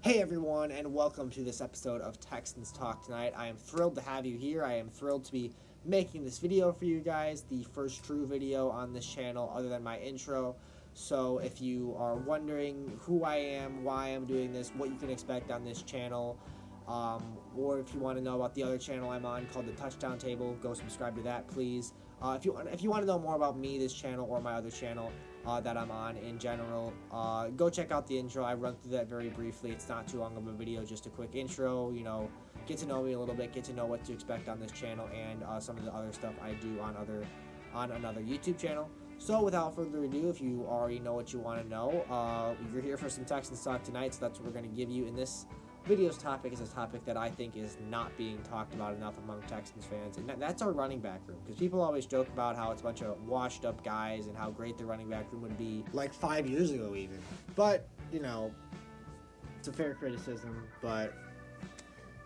Hey everyone, and welcome to this episode of Texans Talk Tonight. I am thrilled to have you here. I am thrilled to be making this video for you guys, the first true video on this channel other than my intro. So if you are wondering who I am, why I'm doing this, what you can expect on this channel, or if you want to know about the other channel I'm on called The Touchdown Table, go subscribe to that, please. If you want to know more about me, this channel, or my other channel that I'm on in general, go check out the intro. I run through that very briefly. It's not too long of a video, just a quick intro, get to know me a little bit, get to know what to expect on this channel, and some of the other stuff I do on another YouTube channel. So without further ado, if you already know what you want to know, you're here for some Texans Talk Tonight, so that's what we're going to give you. In this video's topic is a topic that I think is not being talked about enough among Texans fans, and that's our running back room, because people always joke about how it's a bunch of washed up guys and how great the running back room would be like 5 years ago even. But, it's a fair criticism, but,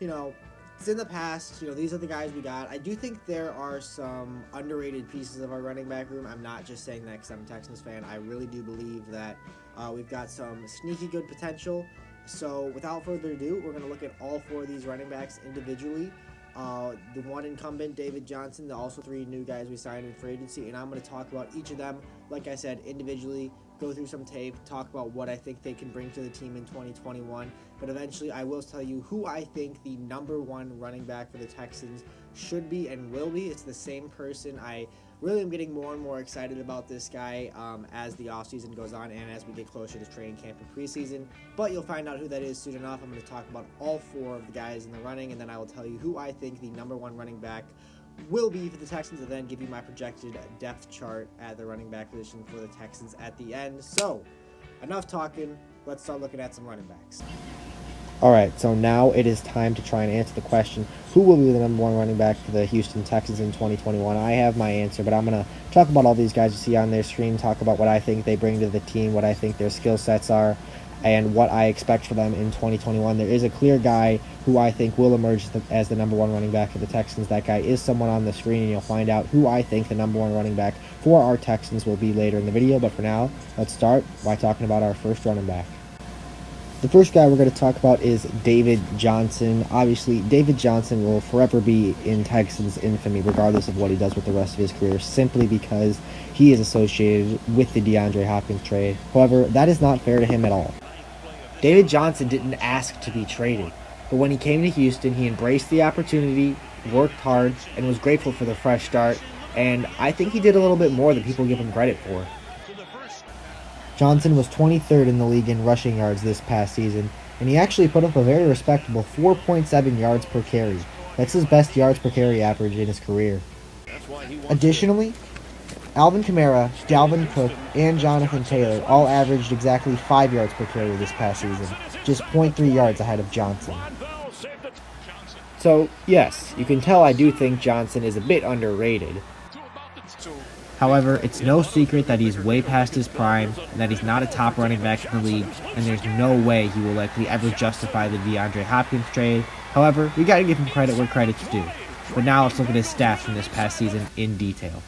it's in the past. These are the guys we got. I do think there are some underrated pieces of our running back room. I'm not just saying that because I'm a Texans fan. I really do believe that we've got some sneaky good potential. So without further ado, we're going to look at all four of these running backs individually. The one incumbent, David Johnson, the also three new guys we signed in free agency, and I'm going to talk about each of them, like I said, individually, go through some tape, talk about what I think they can bring to the team in 2021, but eventually I will tell you who I think the number one running back for the Texans should be and will be. It's the same person. I really am getting more and more excited about this guy as the offseason goes on and as we get closer to training camp and preseason. But you'll find out who that is soon enough. I'm going to talk about all four of the guys in the running, and then I will tell you who I think the number one running back will be for the Texans, and then give you my projected depth chart at the running back position for the Texans at the end. So, enough talking. Let's start looking at some running backs. Alright, so now it is time to try and answer the question, who will be the number one running back for the Houston Texans in 2021? I have my answer, but I'm going to talk about all these guys you see on their screen, talk about what I think they bring to the team, what I think their skill sets are, and what I expect for them in 2021. There is a clear guy who I think will emerge as the number one running back for the Texans. That guy is someone on the screen, and you'll find out who I think the number one running back for our Texans will be later in the video. But for now, let's start by talking about our first running back. The first guy we're going to talk about is David Johnson. Obviously, David Johnson will forever be in Texans infamy, regardless of what he does with the rest of his career, simply because he is associated with the DeAndre Hopkins trade. However, that is not fair to him at all. David Johnson didn't ask to be traded, but when he came to Houston, he embraced the opportunity, worked hard, and was grateful for the fresh start, and I think he did a little bit more than people give him credit for. Johnson was 23rd in the league in rushing yards this past season, and he actually put up a very respectable 4.7 yards per carry. That's his best yards per carry average in his career. Additionally, Alvin Kamara, Dalvin Cook, and Jonathan Taylor all averaged exactly 5 yards per carry this past season, just 0.3 yards ahead of Johnson. So, yes, you can tell I do think Johnson is a bit underrated. However, it's no secret that he's way past his prime, and that he's not a top running back in the league, and there's no way he will likely ever justify the DeAndre Hopkins trade. However, we gotta give him credit where credit's due. But now let's look at his stats from this past season in detail.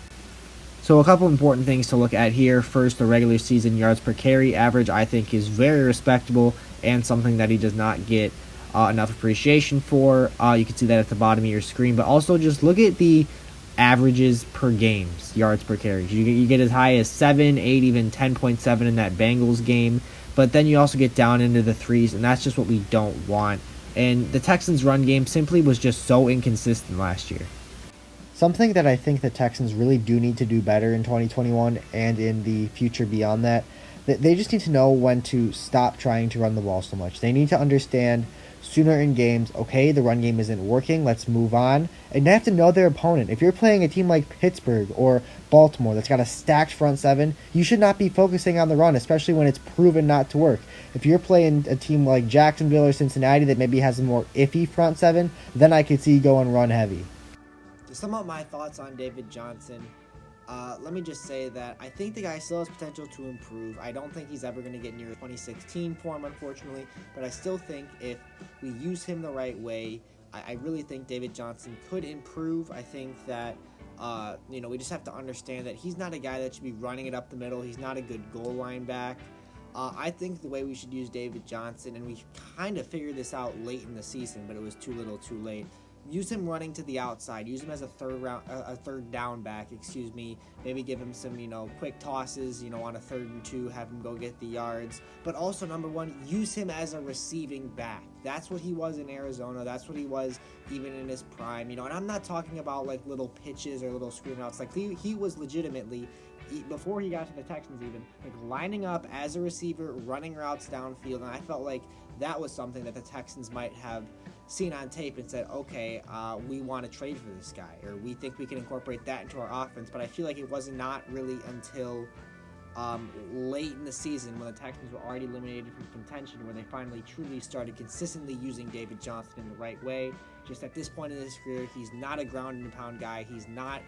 So a couple important things to look at here. First, the regular season yards per carry average I think is very respectable, and something that he does not get enough appreciation for. You can see that at the bottom of your screen, but also just look at the averages per games, yards per carry. You get as high as 7, 8, even 10.7 in that Bengals game, but then you also get down into the threes, and that's just what we don't want. And the Texans' run game simply was just so inconsistent last year. Something that I think the Texans really do need to do better in 2021 and in the future beyond that, they just need to know when to stop trying to run the ball so much. They need to understand sooner in games, okay, the run game isn't working, let's move on. And they have to know their opponent. If you're playing a team like Pittsburgh or Baltimore that's got a stacked front seven, you should not be focusing on the run, especially when it's proven not to work. If you're playing a team like Jacksonville or Cincinnati that maybe has a more iffy front seven, then I could see you going run heavy. To sum up my thoughts on David Johnson, let me just say that I think the guy still has potential to improve. I don't think he's ever going to get near 2016 form, unfortunately, but I still think if we use him the right way, I really think David Johnson could improve. I think that, we just have to understand that he's not a guy that should be running it up the middle. He's not a good goal line back. I think the way we should use David Johnson, and we kind of figured this out late in the season, but it was too little too late. Use him running to the outside. Use him as a third down back. Maybe give him some, quick tosses. On a 3rd and 2, have him go get the yards. But also, number one, use him as a receiving back. That's what he was in Arizona. That's what he was even in his prime. And I'm not talking about like little pitches or little screen outs. Like he was legitimately, before he got to the Texans, even like lining up as a receiver, running routes downfield. And I felt like that was something that the Texans might have seen on tape and said, okay, we want to trade for this guy, or we think we can incorporate that into our offense. But I feel like it was not really until late in the season, when the Texans were already eliminated from contention, where they finally truly started consistently using David Johnson in the right way. Just at this point in his career, he's not a ground and pound guy. He's not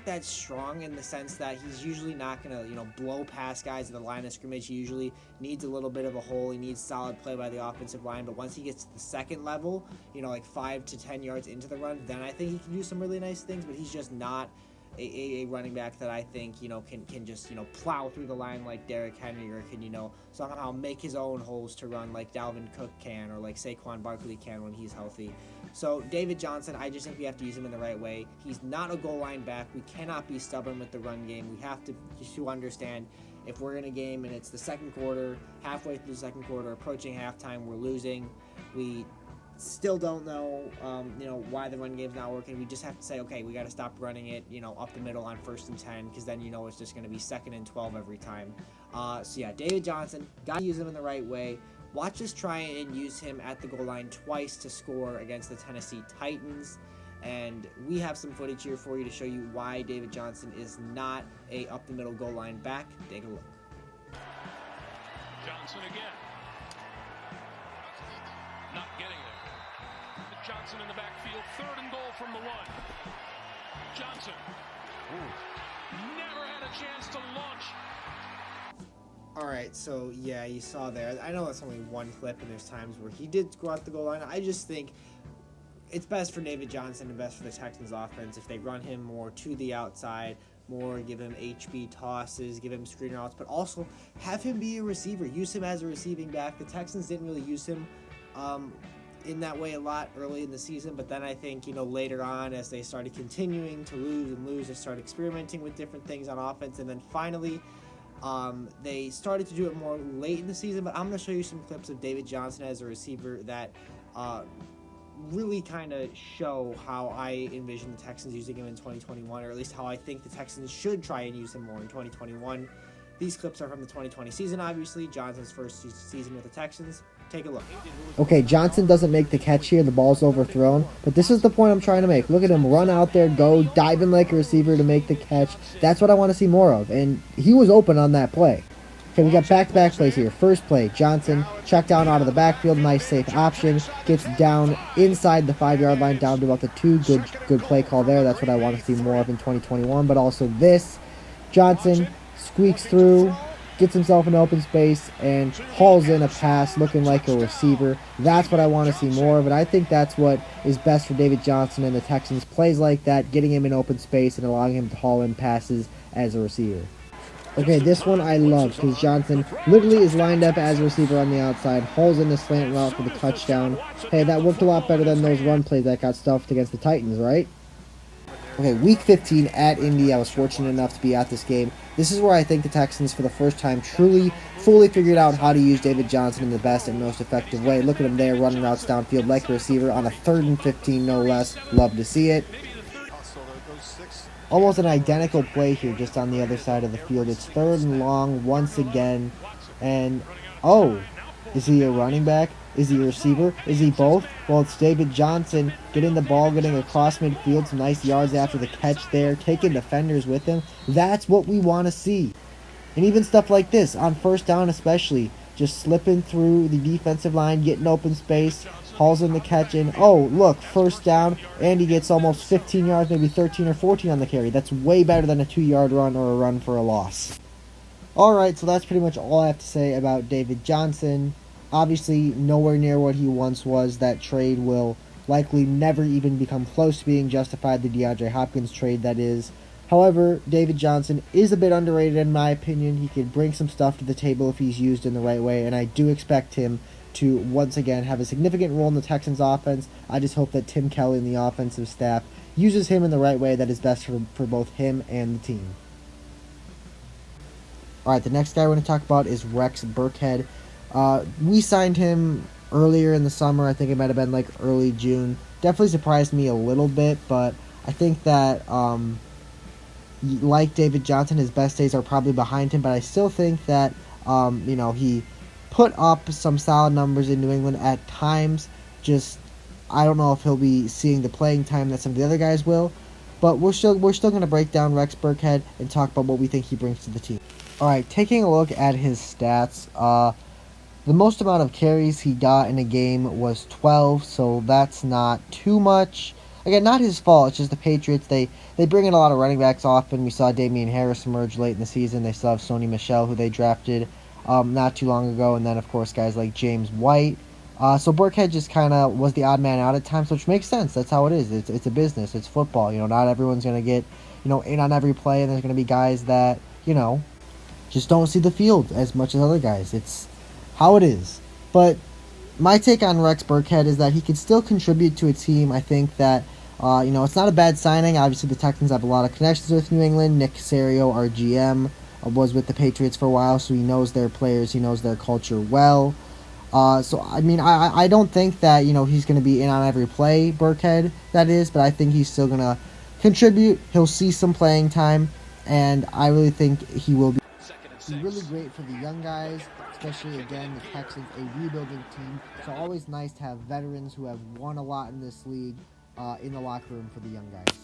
that strong, in the sense that he's usually not going to, blow past guys at the line of scrimmage. He usually needs a little bit of a hole. He needs solid play by the offensive line. But once he gets to the second level, like 5 to 10 yards into the run, then I think he can do some really nice things. But he's just not a running back that I think, can just, plow through the line like Derrick Henry, or can, somehow make his own holes to run like Dalvin Cook can, or like Saquon Barkley can when he's healthy. So David Johnson, I just think we have to use him in the right way. He's not a goal line back. We cannot be stubborn with the run game. We have to understand, if we're in a game and it's the second quarter, halfway through the second quarter, approaching halftime, we're losing. We still don't know, why the run game's not working. We just have to say, okay, we got to stop running it, up the middle on 1st and 10, because then it's just going to be 2nd and 12 every time. So yeah, David Johnson, got to use him in the right way. Watch us try and use him at the goal line twice to score against the Tennessee Titans. And we have some footage here for you to show you why David Johnson is not a up-the-middle goal line back. Take a look. Johnson again. Not getting there. Johnson in the backfield. 3rd and goal from the 1. Johnson. Never had a chance to launch. Alright, so yeah, you saw there. I know that's only one clip, and there's times where he did go out the goal line. I just think it's best for David Johnson and best for the Texans offense if they run him more to the outside, more give him HB tosses, give him screen routes, but also have him be a receiver. Use him as a receiving back. The Texans didn't really use him in that way a lot early in the season, but then I think, later on, as they started continuing to lose, they started experimenting with different things on offense, and then finally they started to do it more late in the season. But I'm going to show you some clips of David Johnson as a receiver that really kind of show how I envision the Texans using him in 2021, or at least how I think the Texans should try and use him more in 2021. These clips are from the 2020 season, obviously, Johnson's first season with the Texans. Take a look. Okay, Johnson doesn't make the catch here. The ball's overthrown. But this is the point I'm trying to make. Look at him run out there, go, dive in like a receiver to make the catch. That's what I want to see more of. And he was open on that play. Okay, we got back-to-back plays here. First play, Johnson, check down out of the backfield. Nice, safe option. Gets down inside the 5-yard line, down to about the 2. Good play call there. That's what I want to see more of in 2021. But also this, Johnson squeaks through, gets himself in open space, and hauls in a pass looking like a receiver. That's what I want to see more of, and I think that's what is best for David Johnson and the Texans. Plays like that, getting him in open space and allowing him to haul in passes as a receiver. Okay, this one I love, because Johnson literally is lined up as a receiver on the outside, hauls in the slant route for the touchdown. Hey, that worked a lot better than those run plays that got stuffed against the Titans, right? Okay, Week 15 at Indy. I was fortunate enough to be at this game. This is where I think the Texans, for the first time, truly, fully figured out how to use David Johnson in the best and most effective way. Look at him there, running routes downfield like a receiver on a 3rd and 15, no less. Love to see it. Almost an identical play here, just on the other side of the field. It's 3rd and long once again. And, oh, is he a running back? Is he a receiver? Is he both? Well, it's David Johnson getting the ball, getting across midfield, some nice yards after the catch there, taking defenders with him. That's what we want to see. And even stuff like this, on 1st down especially, just slipping through the defensive line, getting open space, hauls in the catch, and oh, look, 1st down, and he gets almost 15 yards, maybe 13 or 14 on the carry. That's way better than a 2-yard run or a run for a loss. Alright, so that's pretty much all I have to say about David Johnson. Obviously, nowhere near what he once was. That trade will likely never even become close to being justified, the DeAndre Hopkins trade, that is. However, David Johnson is a bit underrated in my opinion. He could bring some stuff to the table if he's used in the right way, and I do expect him to once again have a significant role in the Texans offense. I just hope that Tim Kelly and the offensive staff uses him in the right way that is best for both him and the team. Alright, the next guy we're going to talk about is Rex Burkhead. We signed him earlier in the summer. I think it might have been like early June. Definitely surprised me a little bit, but I think that like David Johnson, his best days are probably behind him, but I still think that he put up some solid numbers in New England at times. Just I don't know if he'll be seeing the playing time that some of the other guys will, but we're still going to break down Rex Burkhead and talk about what we think he brings to the team. All right, taking a look at his stats, the most amount of carries he got in a game was 12, so that's not too much. Again, not his fault. It's just the Patriots. They bring in a lot of running backs often. We saw Damian Harris emerge late in the season. They still have Sony Michel, who they drafted not too long ago, and then of course guys like James White. So Burkhead just kind of was the odd man out at times, which makes sense. That's how it is. It's a business. It's football. Not everyone's gonna get in on every play, and there's gonna be guys that just don't see the field as much as other guys. It's how it is. But my take on Rex Burkhead is that he can still contribute to a team. I think that it's not a bad signing. Obviously, the Texans have a lot of connections with New England. Nick Caserio, our GM, was with the Patriots for a while, so he knows their players. He knows their culture well. So, I mean, I don't think that, he's going to be in on every play, Burkhead, that is, but I think he's still going to contribute. He'll see some playing time, and I really think he will be really great for the young guys, especially, again, the Texans, a rebuilding team. So always nice to have veterans who have won a lot in this league in the locker room for the young guys.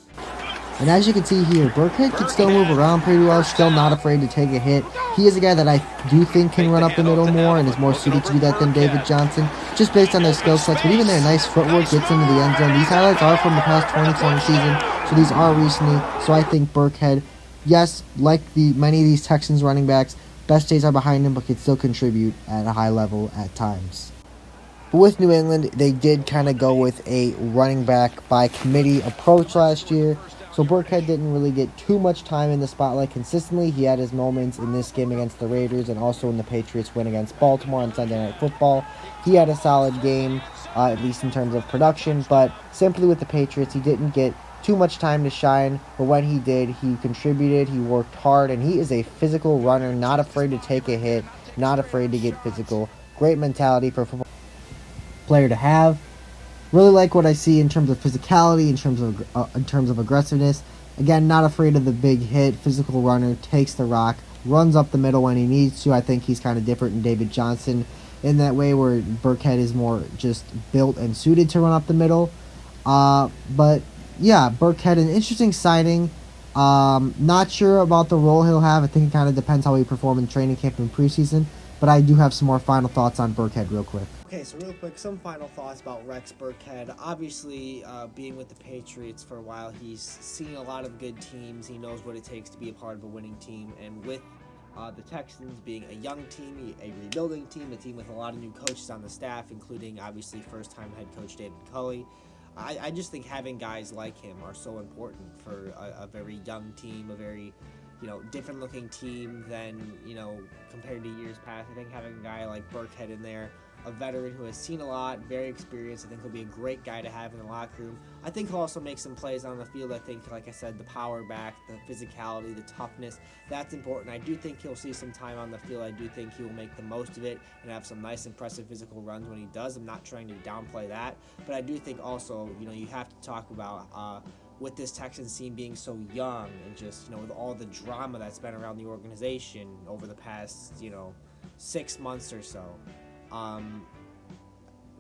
And as you can see here, Burkhead can still move around pretty well, still not afraid to take a hit. He is a guy that I do think can run up the middle more and is more suited to do that than David Johnson, just based on their skill sets. But even their nice footwork gets into the end zone. These highlights are from the past 2020 season, so these are recently. So I think Burkhead, yes, like many of these Texans running backs, best days are behind him, but can still contribute at a high level at times. But with New England, they did kind of go with a running back by committee approach last year. So Burkhead didn't really get too much time in the spotlight consistently. He had his moments in this game against the Raiders and also in the Patriots win against Baltimore on Sunday Night Football. He had a solid game, at least in terms of production, but simply with the Patriots, he didn't get too much time to shine. But when he did, he contributed, he worked hard, and he is a physical runner, not afraid to take a hit, not afraid to get physical. Great mentality for a football player to have. Really like what I see in terms of physicality, in terms of aggressiveness. Again, not afraid of the big hit, physical runner, takes the rock, runs up the middle when he needs to. I think he's kind of different than David Johnson in that way, where Burkhead is more just built and suited to run up the middle. But yeah, Burkhead, an interesting signing. Not sure about the role he'll have. I think it kind of depends how he performs in training camp and preseason. But I do have some more final thoughts on Burkhead real quick. Okay, so real quick, some final thoughts about Rex Burkhead. Obviously, being with the Patriots for a while, he's seen a lot of good teams. He knows what it takes to be a part of a winning team. And with the Texans being a young team, a rebuilding team, a team with a lot of new coaches on the staff, including, obviously, first-time head coach David Culley, I just think having guys like him are so important for a very young team, a very different looking team than, compared to years past. I think having a guy like Burkhead in there, a veteran who has seen a lot, very experienced, I think he'll be a great guy to have in the locker room. I think he'll also make some plays on the field. I think, like I said, the power back, the physicality, the toughness, that's important. I do think he'll see some time on the field. I do think he will make the most of it and have some nice, impressive physical runs when he does. I'm not trying to downplay that, but I do think also, you have to talk about with this Texans team being so young and just, with all the drama that's been around the organization over the past, 6 months or so.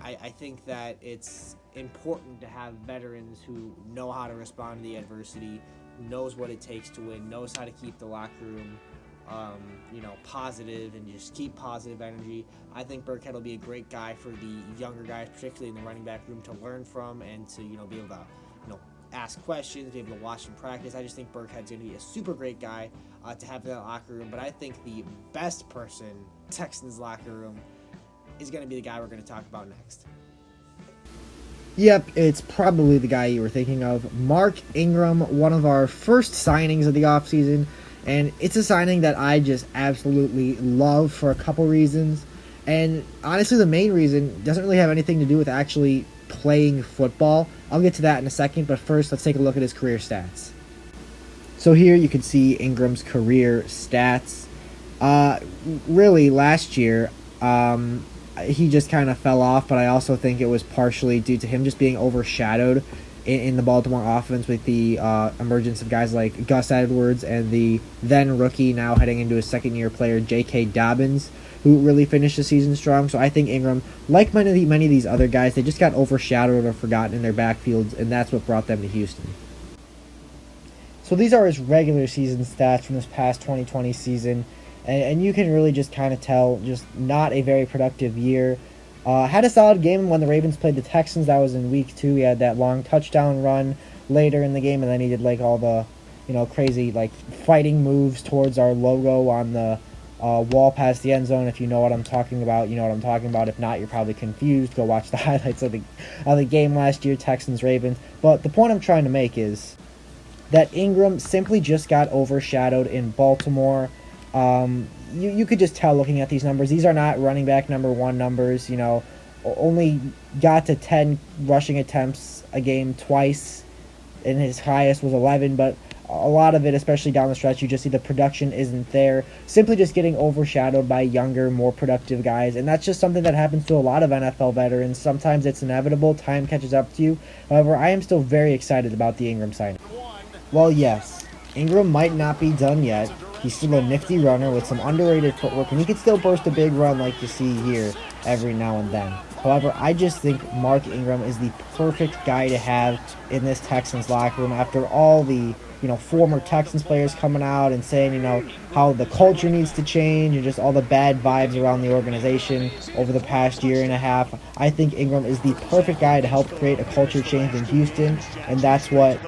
I think that it's important to have veterans who know how to respond to the adversity, who knows what it takes to win, knows how to keep the locker room, positive and just keep positive energy. I think Burkhead will be a great guy for the younger guys, particularly in the running back room, to learn from and to, be able to, ask questions, be able to watch him practice. I just think Burkhead's going to be a super great guy to have in that locker room. But I think the best person in Texans locker room is going to be the guy we're going to talk about next. Yep, it's probably the guy you were thinking of. Mark Ingram, one of our first signings of the offseason. And it's a signing that I just absolutely love for a couple reasons. And honestly, the main reason doesn't really have anything to do with actually playing football. I'll get to that in a second, but first, let's take a look at his career stats. So here you can see Ingram's career stats. Really, last year, he just kind of fell off, but I also think it was partially due to him just being overshadowed in the Baltimore offense with the emergence of guys like Gus Edwards and the then rookie, now heading into his second-year player, J.K. Dobbins, who really finished the season strong. So I think Ingram, like many of these other guys, they just got overshadowed or forgotten in their backfields, and that's what brought them to Houston. So these are his regular season stats from this past 2020 season, and you can really just kind of tell just not a very productive year. Had a solid game when the Ravens played the Texans. That was in week 2. He had that long touchdown run later in the game, and then he did like all the, crazy like fighting moves towards our logo on the wall past the end zone. If you know what I'm talking about, you know what I'm talking about. If not, you're probably confused. Go watch the highlights of the game last year, Texans Ravens. But the point I'm trying to make is that Ingram simply just got overshadowed in Baltimore. You could just tell looking at these numbers. These are not running back number 1 numbers. Only got to 10 rushing attempts a game twice, and his highest was 11. But a lot of it, especially down the stretch, you just see the production isn't there. Simply just getting overshadowed by younger, more productive guys, and that's just something that happens to a lot of NFL veterans. Sometimes it's inevitable. Time catches up to you. However, I am still very excited about the Ingram signing. Well, yes, Ingram might not be done yet. He's still a nifty runner with some underrated footwork, and he can still burst a big run like you see here every now and then. However, I just think Mark Ingram is the perfect guy to have in this Texans locker room after all the former Texans players coming out and saying, how the culture needs to change and just all the bad vibes around the organization over the past year and a half. I think Ingram is the perfect guy to help create a culture change in Houston, and that's what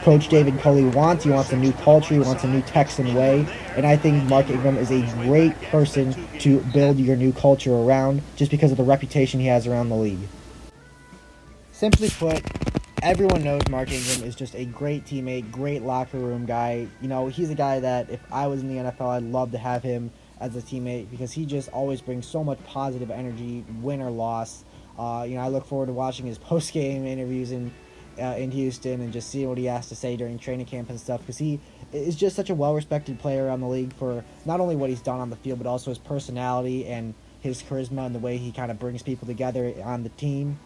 Coach David Culley wants. He wants a new culture. He wants a new Texan way. And I think Mark Ingram is a great person to build your new culture around just because of the reputation he has around the league. Simply put, everyone knows Mark Ingram is just a great teammate, great locker room guy. He's a guy that if I was in the NFL, I'd love to have him as a teammate because he just always brings so much positive energy, win or loss. I look forward to watching his post-game interviews in Houston and just seeing what he has to say during training camp and stuff, because he is just such a well-respected player around the league for not only what he's done on the field, but also his personality and his charisma and the way he kind of brings people together on the team.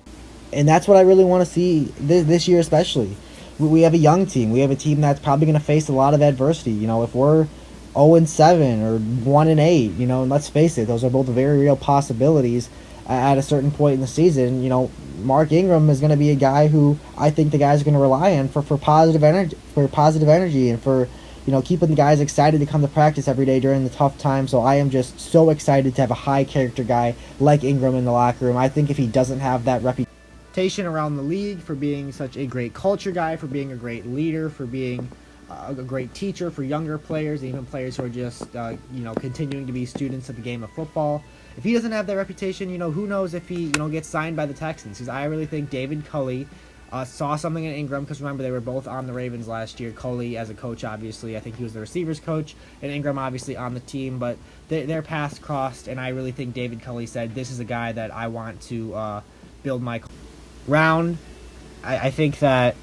And that's what I really want to see this year especially. We have a young team. We have a team that's probably going to face a lot of adversity. If we're 0-7 or 1-8, and let's face it, those are both very real possibilities at a certain point in the season. Mark Ingram is going to be a guy who I think the guys are going to rely on for positive energy and for keeping the guys excited to come to practice every day during the tough time. So I am just so excited to have a high character guy like Ingram in the locker room. I think if he doesn't have that reputation around the league for being such a great culture guy, for being a great leader, for being a great teacher for younger players, even players who are just continuing to be students of the game of football, if he doesn't have that reputation, who knows if he gets signed by the Texans? Because I really think David Culley saw something in Ingram, because remember, they were both on the Ravens last year. Culley as a coach, obviously. I think he was the receivers coach, and Ingram obviously on the team, but their paths crossed, and I really think David Culley said, this is a guy that I want to build my round. I think that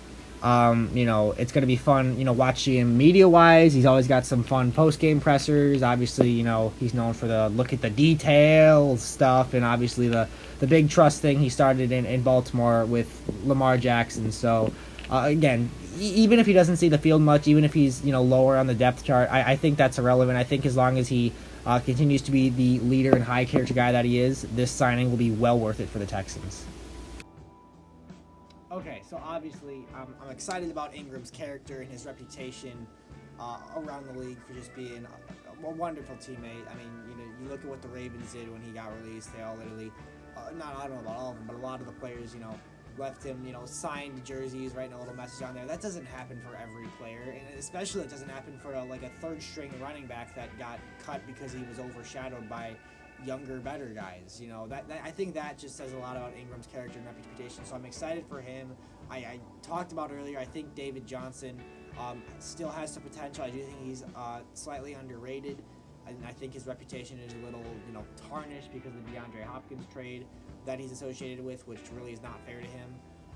it's going to be fun, watching him media-wise. He's always got some fun post-game pressers. Obviously, he's known for the look at the details stuff, and obviously the big trust thing he started in Baltimore with Lamar Jackson. So, again, even if he doesn't see the field much, even if he's, lower on the depth chart, I think that's irrelevant. I think as long as he continues to be the leader and high-character guy that he is, this signing will be well worth it for the Texans. Okay, so obviously I'm excited about Ingram's character and his reputation around the league for just being a wonderful teammate. I mean, you look at what the Ravens did when he got released. They all literally, I don't know about all of them, but a lot of the players, left him, signed jerseys, writing a little message on there. That doesn't happen for every player, and especially it doesn't happen for a third-string running back that got cut because he was overshadowed by younger, better guys. You know, that I think that just says a lot about Ingram's character and reputation. So I'm excited for him. I talked about earlier, I think David Johnson still has some potential. I do think he's slightly underrated. And I think his reputation is a little, tarnished because of the DeAndre Hopkins trade that he's associated with, which really is not fair to him.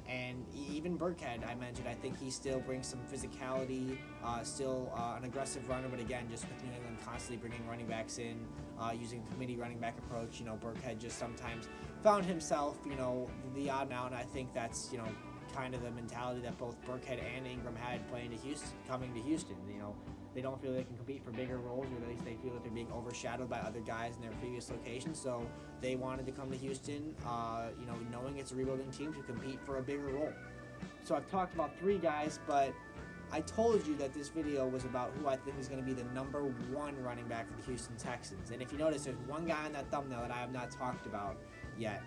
And even Burkhead, I mentioned, I think he still brings some physicality, still an aggressive runner, but again, just with New England constantly bringing running backs in, using the committee running back approach, Burkhead just sometimes found himself, the odd man out, and I think that's, kind of the mentality that both Burkhead and Ingram had coming to Houston. They don't feel they can compete for bigger roles, or at least they feel that they're being overshadowed by other guys in their previous locations. So they wanted to come to Houston, knowing it's a rebuilding team, to compete for a bigger role. So I've talked about 3 guys, but I told you that this video was about who I think is going to be the number 1 running back for the Houston Texans. And if you notice, there's one guy on that thumbnail that I have not talked about yet.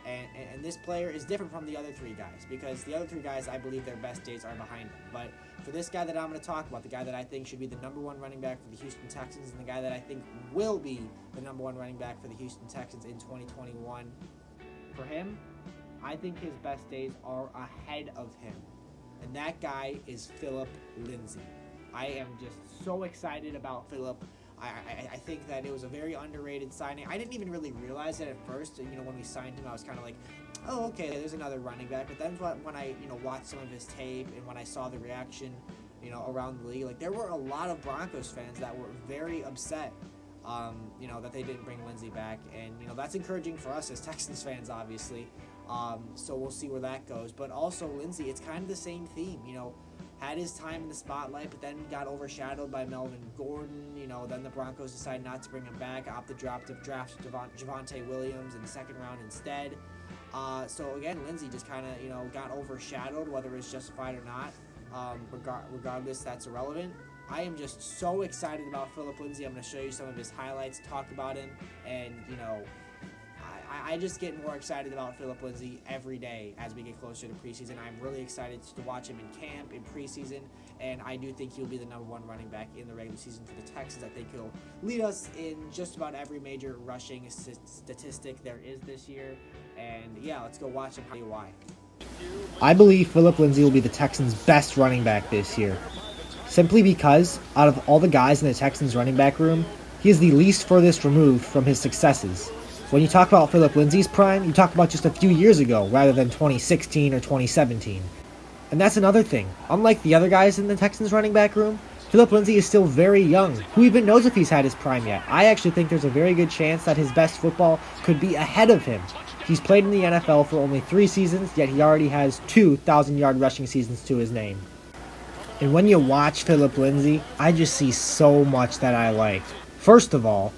And this player is different from the other 3 guys, because the other 3 guys, I believe their best days are behind him. But for this guy that I'm going to talk about, the guy that I think should be the number 1 running back for the Houston Texans, and the guy that I think will be the number 1 running back for the Houston Texans in 2021, for him, I think his best days are ahead of him. And that guy is Phillip Lindsay. I am just so excited about Phillip. I think that it was a very underrated signing. I didn't even really realize it at first. When we signed him, I was kind of like, oh, okay, there's another running back. But then when I, watched some of his tape, and when I saw the reaction, around the league, there were a lot of Broncos fans that were very upset, that they didn't bring Lindsay back. And, that's encouraging for us as Texans fans, obviously. So we'll see where that goes. But also Lindsay, it's kind of the same theme, had his time in the spotlight, but then got overshadowed by Melvin Gordon. Then the Broncos decided not to bring him back, opted to draft Javonte Williams in the 2nd round instead. So again, Lindsay just kind of, got overshadowed, whether it's justified or not. Regardless, that's irrelevant. I am just so excited about Phillip Lindsay. I'm going to show you some of his highlights, talk about him, and, I just get more excited about Phillip Lindsay every day as we get closer to preseason. I'm really excited to watch him in camp, in preseason, and I do think he'll be the number 1 running back in the regular season for the Texans. I think he'll lead us in just about every major rushing statistic there is this year. And yeah, let's go watch him. Tell you why. I believe Phillip Lindsay will be the Texans' best running back this year. Simply because, out of all the guys in the Texans running back room, he is the least furthest removed from his successes. When you talk about Phillip Lindsay's prime, you talk about just a few years ago rather than 2016 or 2017. And that's another thing. Unlike the other guys in the Texans running back room, Phillip Lindsay is still very young. Who even knows if he's had his prime yet? I actually think there's a very good chance that his best football could be ahead of him. He's played in the NFL for only 3 seasons, yet he already has 2 1,000-yard rushing seasons to his name. And when you watch Phillip Lindsay, I just see so much that I like. First of all,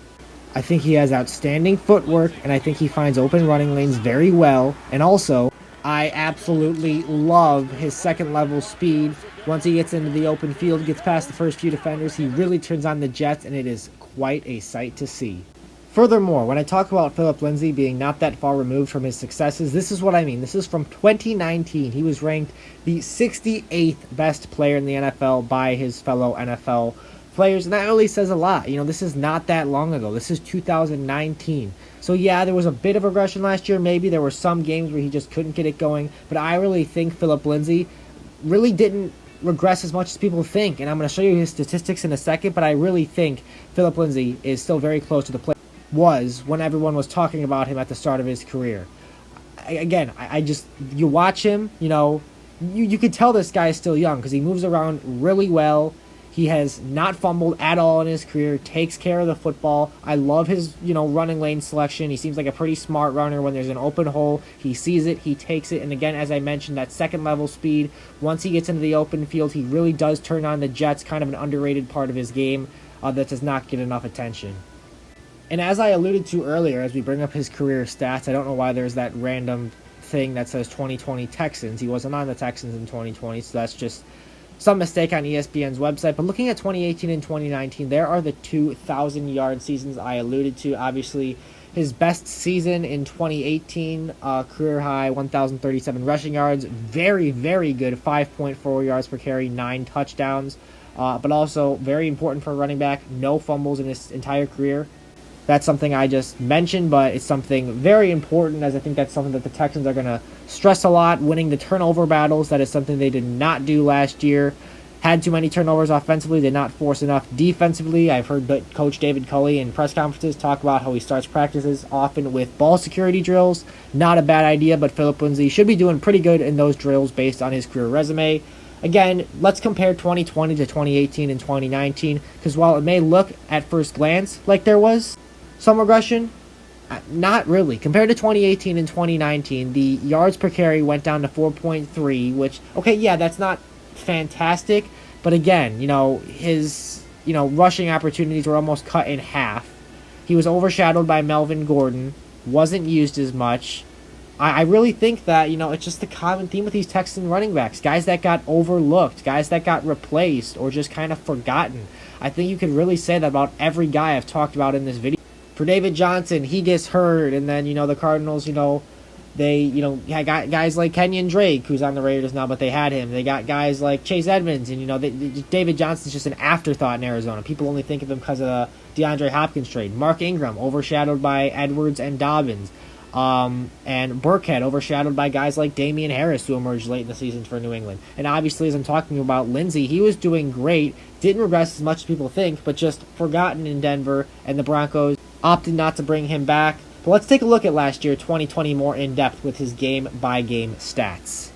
I think he has outstanding footwork, and I think he finds open running lanes very well. And also, I absolutely love his second-level speed. Once he gets into the open field, gets past the first few defenders, he really turns on the jets, and it is quite a sight to see. Furthermore, when I talk about Phillip Lindsay being not that far removed from his successes, this is what I mean. This is from 2019. He was ranked the 68th best player in the NFL by his fellow NFL players, and that really says a lot. This is not that long ago. This is 2019. So yeah, there was a bit of regression last year. Maybe there were some games where he just couldn't get it going, but I really think Phillip Lindsay really didn't regress as much as people think, and I'm going to show you his statistics in a second, but I really think Phillip Lindsay is still very close to the player was when everyone was talking about him at the start of his career. I just, you watch him, you could tell this guy is still young because he moves around really well. He has not fumbled at all in his career, takes care of the football. I love his, running lane selection. He seems like a pretty smart runner. When there's an open hole, he sees it, he takes it. And again, as I mentioned, that second level speed, once he gets into the open field, he really does turn on the jets, kind of an underrated part of his game that does not get enough attention. And as I alluded to earlier, as we bring up his career stats, I don't know why there's that random thing that says 2020 Texans. He wasn't on the Texans in 2020, so that's just some mistake on ESPN's website. But looking at 2018 and 2019, there are the 2,000-yard seasons I alluded to. Obviously, his best season in 2018, career high 1,037 rushing yards. Very, very good 5.4 yards per carry, 9 touchdowns. But also very important for a running back, no fumbles in his entire career. That's something I just mentioned, but it's something very important, as I think that's something that the Texans are going to stress a lot. Winning the turnover battles, that is something they did not do last year. Had too many turnovers offensively, did not force enough defensively. I've heard Coach David Culley in press conferences talk about how he starts practices often with ball security drills. Not a bad idea, but Phillip Lindsay should be doing pretty good in those drills based on his career resume. Again, let's compare 2020 to 2018 and 2019, because while it may look at first glance like there was some regression, not really. Compared to 2018 and 2019, the yards per carry went down to 4.3, which, okay, yeah, that's not fantastic, but again, his, rushing opportunities were almost cut in half. He was overshadowed by Melvin Gordon, wasn't used as much. I really think that, it's just the common theme with these Texan running backs. Guys that got overlooked, guys that got replaced or just kind of forgotten. I think you could really say that about every guy I've talked about in this video. For David Johnson, he gets hurt, and then, the Cardinals, they, got guys like Kenyon Drake, who's on the Raiders now, but they had him. They got guys like Chase Edmonds, and, David Johnson's just an afterthought in Arizona. People only think of him because of the DeAndre Hopkins trade. Mark Ingram, overshadowed by Edwards and Dobbins. And Burkhead, overshadowed by guys like Damian Harris, who emerged late in the season for New England. And obviously, as I'm talking about Lindsay, he was doing great, didn't regress as much as people think, but just forgotten in Denver, and the Broncos opted not to bring him back. But let's take a look at last year, 2020, more in depth with his game-by-game stats.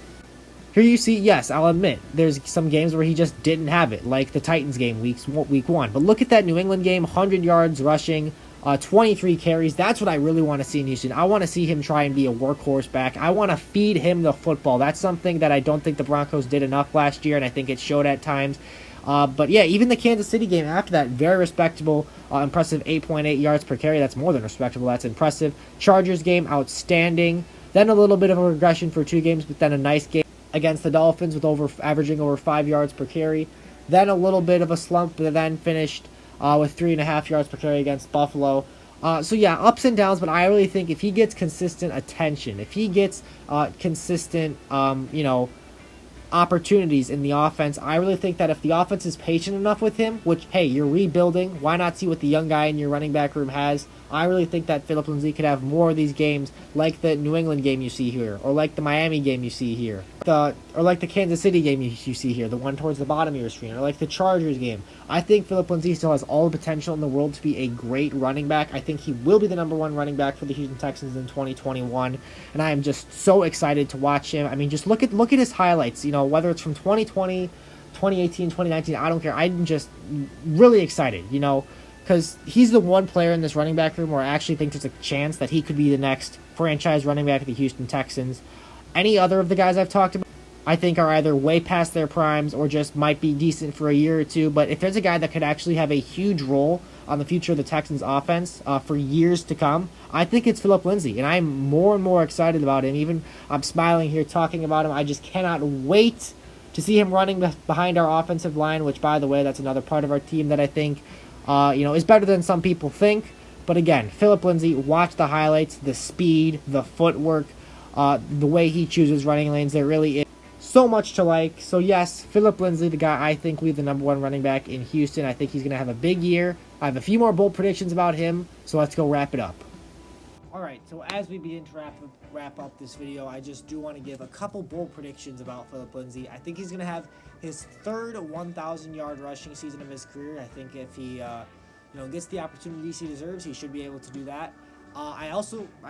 Here you see, yes, I'll admit, there's some games where he just didn't have it, like the Titans game, week 1. But look at that New England game, 100 yards rushing, 23 carries. That's what I really want to see in Houston. I want to see him try and be a workhorse back. I want to feed him the football. That's something that I don't think the Broncos did enough last year, and I think it showed at times. But yeah, even the Kansas City game after that, very respectable, impressive 8.8 yards per carry. That's more than respectable. That's impressive. Chargers game, outstanding. Then a little bit of a regression for 2 games, but then a nice game against the Dolphins with averaging over 5 yards per carry. Then a little bit of a slump, but then finished with 3.5 yards per carry against Buffalo. So yeah, ups and downs, but I really think if he gets consistent attention, if he gets consistent, opportunities in the offense, I really think that if the offense is patient enough with him, which, hey, you're rebuilding, why not see what the young guy in your running back room has? I really think that Phillip Lindsay could have more of these games like the New England game you see here, or like the Miami game you see here, or like the Kansas City game you see here, the one towards the bottom of your screen, or like the Chargers game. I think Phillip Lindsay still has all the potential in the world to be a great running back. I think he will be the #1 running back for the Houston Texans in 2021, and I am just so excited to watch him. I mean, just look at his highlights, whether it's from 2020, 2018, 2019, I don't care. I'm just really excited, because he's the one player in this running back room where I actually think there's a chance that he could be the next franchise running back of the Houston Texans. Any other of the guys I've talked about, I think, are either way past their primes or just might be decent for a year or two. But if there's a guy that could actually have a huge role on the future of the Texans offense for years to come, I think it's Phillip Lindsay. And I'm more and more excited about him. Even I'm smiling here talking about him. I just cannot wait to see him running behind our offensive line, which, by the way, that's another part of our team that I think is better than some people think. But again, Phillip Lindsay, watch the highlights, the speed, the footwork, the way he chooses running lanes. There really is so much to like. So yes, Phillip Lindsay, the guy I think will be the #1 running back in Houston. I think he's going to have a big year. I have a few more bold predictions about him, so let's go wrap it up. All right, so as we begin to wrap up this video, I just do want to give a couple bold predictions about Phillip Lindsay. I think he's going to have his third 1,000-yard rushing season of his career. I think if he gets the opportunities he deserves, he should be able to do that. I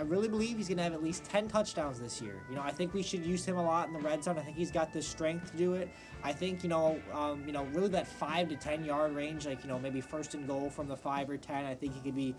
really believe he's going to have at least 10 touchdowns this year. I think we should use him a lot in the red zone. I think he's got the strength to do it. I think, really that 5 to 10 yard range, like, maybe first and goal from the 5 or 10, I think he could be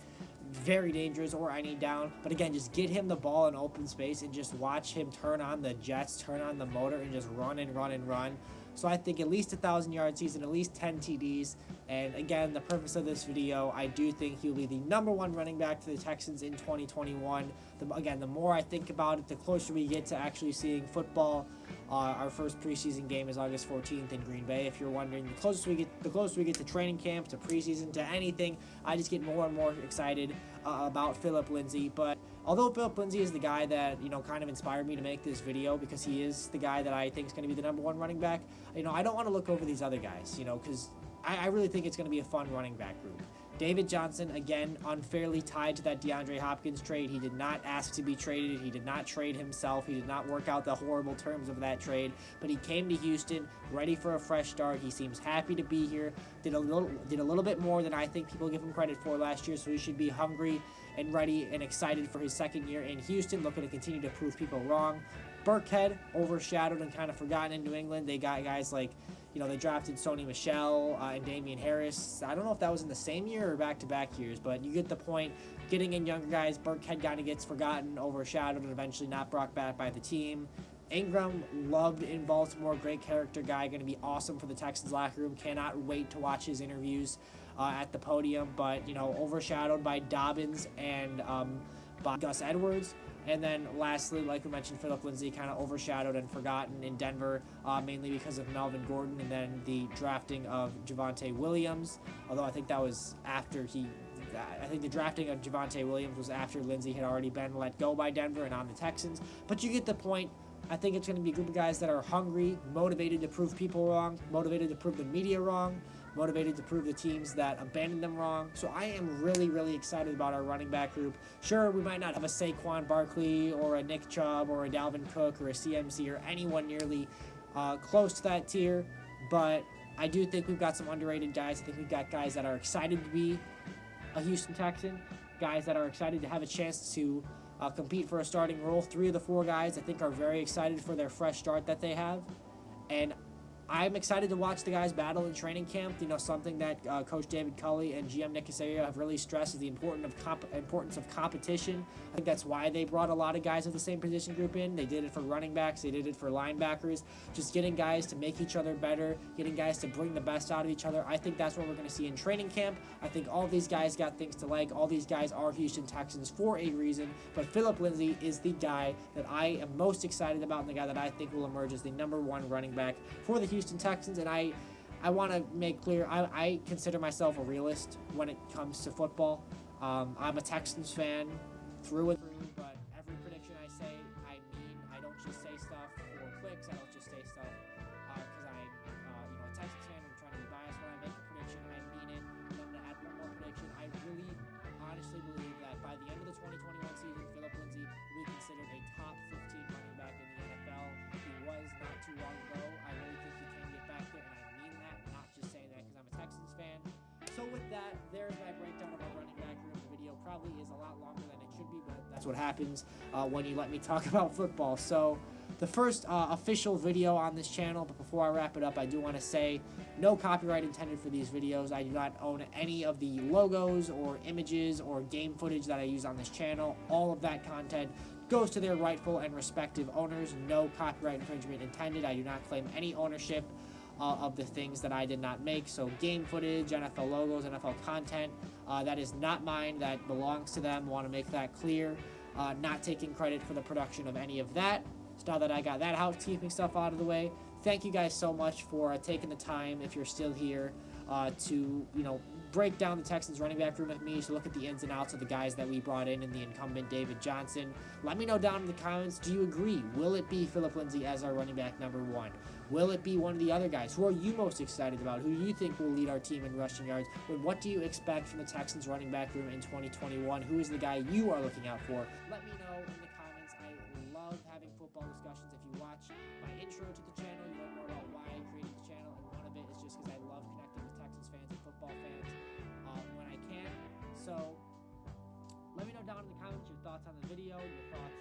very dangerous, or I need down. But again, just get him the ball in open space and just watch him turn on the jets, turn on the motor, and just run and run and run. So I think at least 1,000-yard season, at least 10 TDs. And again, the purpose of this video, I do think he'll be the #1 running back for the Texans in 2021. The more I think about it, the closer we get to actually seeing football. Our first preseason game is August 14th in Green Bay. If you're wondering, the closer we get to training camp, to preseason, to anything, I just get more and more excited about Phillip Lindsay. But although Phillip Lindsay is the guy that kind of inspired me to make this video, because he is the guy that I think is going to be the #1 running back, I don't want to look over these other guys, because I really think it's going to be a fun running back group. David Johnson, again, unfairly tied to that DeAndre Hopkins trade. He did not ask to be traded. He did not trade himself. He did not work out the horrible terms of that trade. But he came to Houston ready for a fresh start. He seems happy to be here. Did a little bit more than I think people give him credit for last year. So he should be hungry and ready and excited for his second year in Houston, looking to continue to prove people wrong. Burkhead, overshadowed and kind of forgotten in New England. They got guys like, they drafted Sony Michel and Damian Harris. I don't know if that was in the same year or back-to-back years, but you get the point. Getting in younger guys, Burkhead kind of gets forgotten, overshadowed, and eventually not brought back by the team. Ingram, loved in Baltimore, great character guy, going to be awesome for the Texans locker room. Cannot wait to watch his interviews at the podium, but, overshadowed by Dobbins and by Gus Edwards. And then lastly, like we mentioned, Philip Lindsay kind of overshadowed and forgotten in Denver, mainly because of Melvin Gordon and then the drafting of Javonte Williams. Although I think that was after I think the drafting of Javonte Williams was after Lindsay had already been let go by Denver and on the Texans. But you get the point. I think it's going to be a group of guys that are hungry, motivated to prove people wrong, motivated to prove the media wrong, motivated to prove the teams that abandoned them wrong. So I am really, really excited about our running back group. Sure, we might not have a Saquon Barkley or a Nick Chubb or a Dalvin Cook or a CMC or anyone nearly close to that tier, but I do think we've got some underrated guys. I think we've got guys that are excited to be a Houston Texan, guys that are excited to have a chance to compete for a starting role. 3 of the 4 guys I think are very excited for their fresh start that they have, and I'm excited to watch the guys battle in training camp. Something that Coach David Culley and GM Nick Caserio have really stressed is the importance of competition. I think that's why they brought a lot of guys of the same position group in. They did it for running backs. They did it for linebackers. Just getting guys to make each other better, getting guys to bring the best out of each other. I think that's what we're going to see in training camp. I think all these guys got things to like. All these guys are Houston Texans for a reason. But Philip Lindsay is the guy that I am most excited about and the guy that I think will emerge as the #1 running back for the Houston Texans. And I want to make clear, I consider myself a realist when it comes to football. I'm a Texans fan through and through, but every prediction I say, I mean. I don't just say stuff for clicks. I don't just say stuff because I'm a Texans fan. I'm trying to be biased when I make a prediction. I mean it. And I'm going to add one more prediction. I really honestly believe that by the end of the 2021 season, Philip Lindsay will be considered a top 15 running back in the NFL. He was not too long ago. I really think he can get back there, and I mean that, not just saying that because I'm a Texans fan. So with that, there's my breakdown of our running back room. The video probably is a lot longer than it should be, but that's what happens when you let me talk about football. So the first official video on this channel, but before I wrap it up, I do want to say no copyright intended for these videos. I do not own any of the logos or images or game footage that I use on this channel. All of that content goes to their rightful and respective owners. No copyright infringement intended. I do not claim any ownership of the things that I did not make. So game footage, NFL logos, NFL content, that is not mine. That belongs to them. I want to make that clear. Not taking credit for the production of any of that. So now that I got that housekeeping stuff out of the way, thank you guys so much for taking the time, if you're still here, to break down the Texans running back room with me, to look at the ins and outs of the guys that we brought in the incumbent David Johnson. Let me know down in the comments, do you agree? Will it be Philip Lindsay as our running back #1? Will it be one of the other guys? Who are you most excited about? Who do you think will lead our team in rushing yards? And what do you expect from the Texans running back room in 2021? Who is the guy you are looking out for? Let me know in the comments. I love having football discussions. If you watch my intro to the channel, you learn more about why I created the channel, and one of it is just because I love connecting with Texans fans and football fans when I can. So let me know down in the comments your thoughts on the video, your thoughts